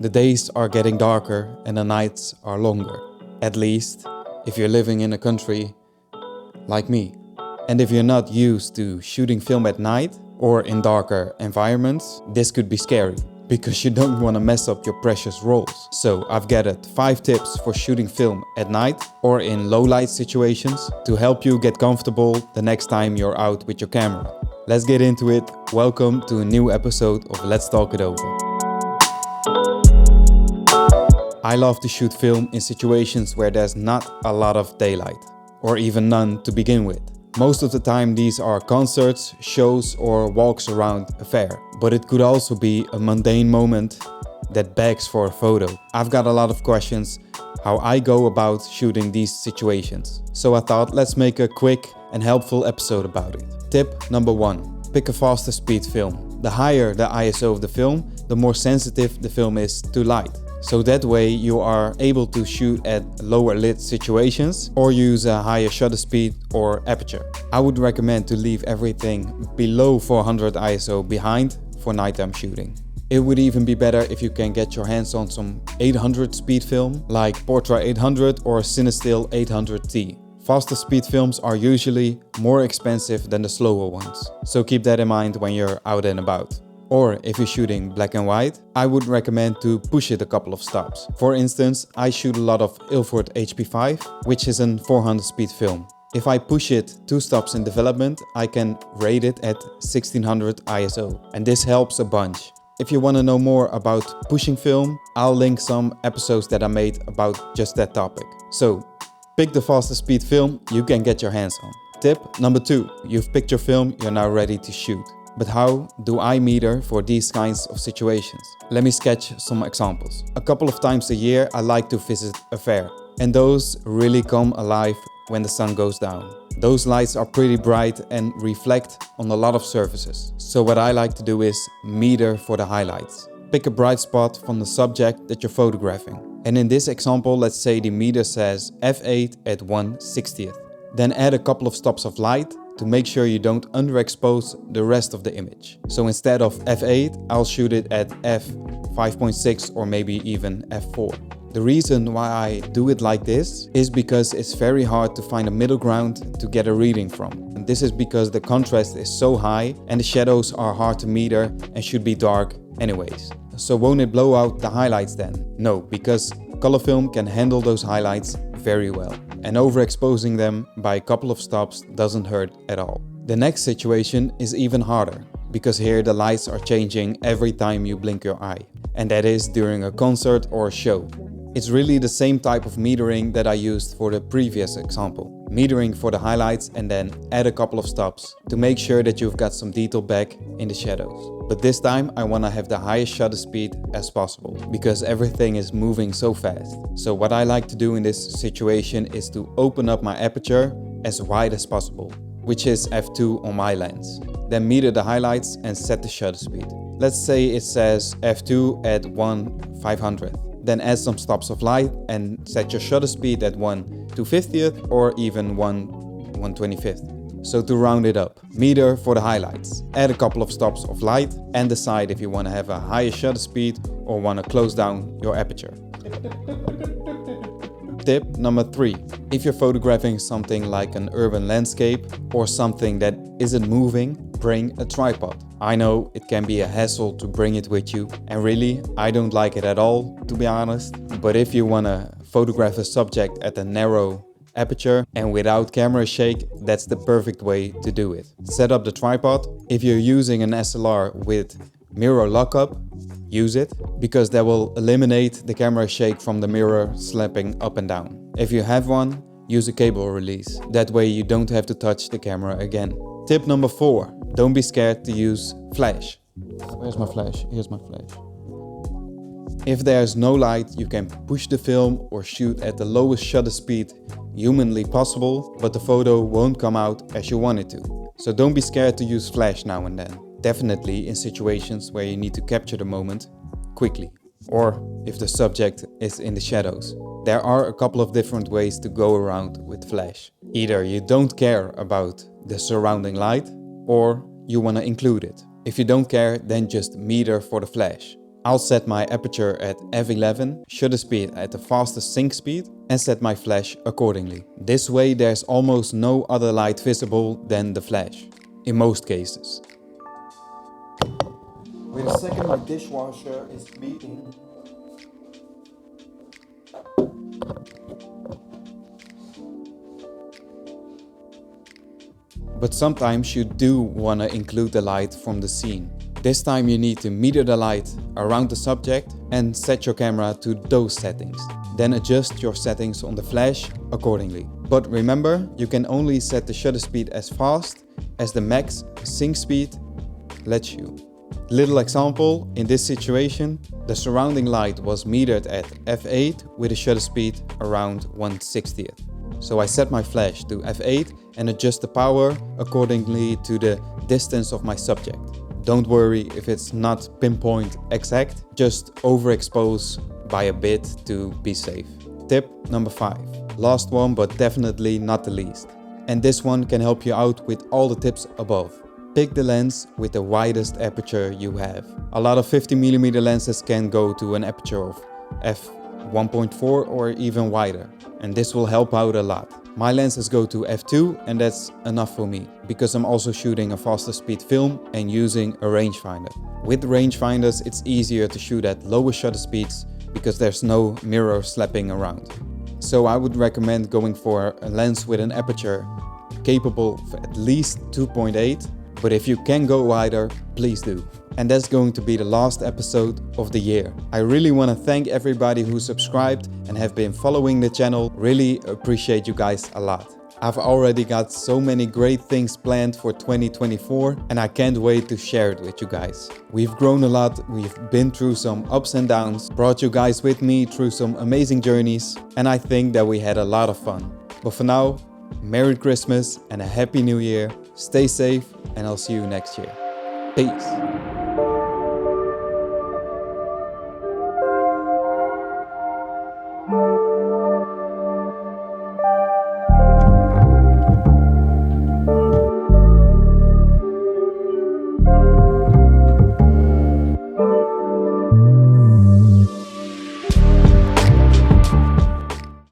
The days are getting darker and the nights are longer. At least, if you're living in a country like me. And if you're not used to shooting film at night or in darker environments, this could be scary because you don't want to mess up your precious rolls. So I've gathered 5 tips for shooting film at night or in low light situations to help you get comfortable the next time you're out with your camera. Let's get into it. Welcome to a new episode of Let's Talk It Over. I love to shoot film in situations where there's not a lot of daylight, or even none to begin with. Most of the time these are concerts, shows or walks around a fair. But it could also be a mundane moment that begs for a photo. I've got a lot of questions how I go about shooting these situations. So I thought let's make a quick and helpful episode about it. Tip number 1. Pick a faster speed film. The higher the ISO of the film, the more sensitive the film is to light. So that way you are able to shoot at lower lit situations or use a higher shutter speed or aperture. I would recommend to leave everything below 400 ISO behind for nighttime shooting. It would even be better if you can get your hands on some 800 speed film like Portra 800 or Cinestill 800T. Faster speed films are usually more expensive than the slower ones, so keep that in mind when you're out and about. Or if you're shooting black and white, I would recommend to push it a couple of stops. For instance, I shoot a lot of Ilford HP5, which is a 400 speed film. If I push it 2 stops in development, I can rate it at 1600 ISO, and this helps a bunch. If you want to know more about pushing film, I'll link some episodes that I made about just that topic. So, pick the fastest speed film you can get your hands on. Tip number 2. You've picked your film, you're now ready to shoot. But how do I meter for these kinds of situations? Let me sketch some examples. A couple of times a year I like to visit a fair, and those really come alive when the sun goes down. Those lights are pretty bright and reflect on a lot of surfaces. So what I like to do is meter for the highlights. Pick a bright spot from the subject that you're photographing. And in this example, let's say the meter says f8 at 1/60th. Then add a couple of stops of light to make sure you don't underexpose the rest of the image. So instead of f8, I'll shoot it at f5.6 or maybe even f4. The reason why I do it like this is because it's very hard to find a middle ground to get a reading from. And this is because the contrast is so high and the shadows are hard to meter and should be dark anyways. So won't it blow out the highlights then? No, because color film can handle those highlights very well. And overexposing them by a couple of stops doesn't hurt at all. The next situation is even harder, because here the lights are changing every time you blink your eye. And that is during a concert or a show. It's really the same type of metering that I used for the previous example. Metering for the highlights and then add a couple of stops to make sure that you've got some detail back in the shadows. But this time I want to have the highest shutter speed as possible because everything is moving so fast. So what I like to do in this situation is to open up my aperture as wide as possible, which is f2 on my lens. Then meter the highlights and set the shutter speed. Let's say it says f2 at 1/500th. Then add some stops of light and set your shutter speed at 1/250th or even 1/125th. So to round it up, meter for the highlights, add a couple of stops of light and decide if you want to have a higher shutter speed or want to close down your aperture. Tip number 3. If you're photographing something like an urban landscape or something that isn't moving, bring a tripod. I know it can be a hassle to bring it with you, and really, I don't like it at all, to be honest. But if you want to photograph a subject at a narrow aperture and without camera shake, that's the perfect way to do it. Set up the tripod. If you're using an SLR with mirror lockup, use it because that will eliminate the camera shake from the mirror slapping up and down. If you have one, use a cable release. That way you don't have to touch the camera again. Tip number 4. Don't be scared to use flash. Where's my flash? Here's my flash. If there's no light, you can push the film or shoot at the lowest shutter speed humanly possible, but the photo won't come out as you want it to. So don't be scared to use flash now and then. Definitely in situations where you need to capture the moment quickly, or if the subject is in the shadows. There are a couple of different ways to go around with flash. Either you don't care about the surrounding light, or you want to include it. If you don't care, then just meter for the flash. I'll set my aperture at f11, shutter speed at the fastest sync speed, and set my flash accordingly. This way there's almost no other light visible than the flash, in most cases. Wait a second, my dishwasher is beeping. But sometimes you do want to include the light from the scene. This time you need to meter the light around the subject and set your camera to those settings. Then adjust your settings on the flash accordingly. But remember, you can only set the shutter speed as fast as the max sync speed lets you. Little example, in this situation, the surrounding light was metered at f8 with a shutter speed around 1/60th. So I set my flash to f8 and adjust the power accordingly to the distance of my subject. Don't worry if it's not pinpoint exact, just overexpose by a bit to be safe. Tip number 5. Last one, but definitely not the least. And this one can help you out with all the tips above. Pick the lens with the widest aperture you have. A lot of 50mm lenses can go to an aperture of f1.4 or even wider, and this will help out a lot. My lenses go to f2 and that's enough for me, because I'm also shooting a faster speed film and using a rangefinder. With rangefinders it's easier to shoot at lower shutter speeds because there's no mirror slapping around. So I would recommend going for a lens with an aperture capable of at least 2.8, but if you can go wider, please do. And that's going to be the last episode of the year. I really want to thank everybody who subscribed and have been following the channel. Really appreciate you guys a lot. I've already got so many great things planned for 2024 and I can't wait to share it with you guys. We've grown a lot, we've been through some ups and downs, brought you guys with me through some amazing journeys, and I think that we had a lot of fun. But for now, Merry Christmas and a Happy New Year. Stay safe and I'll see you next year. Peace.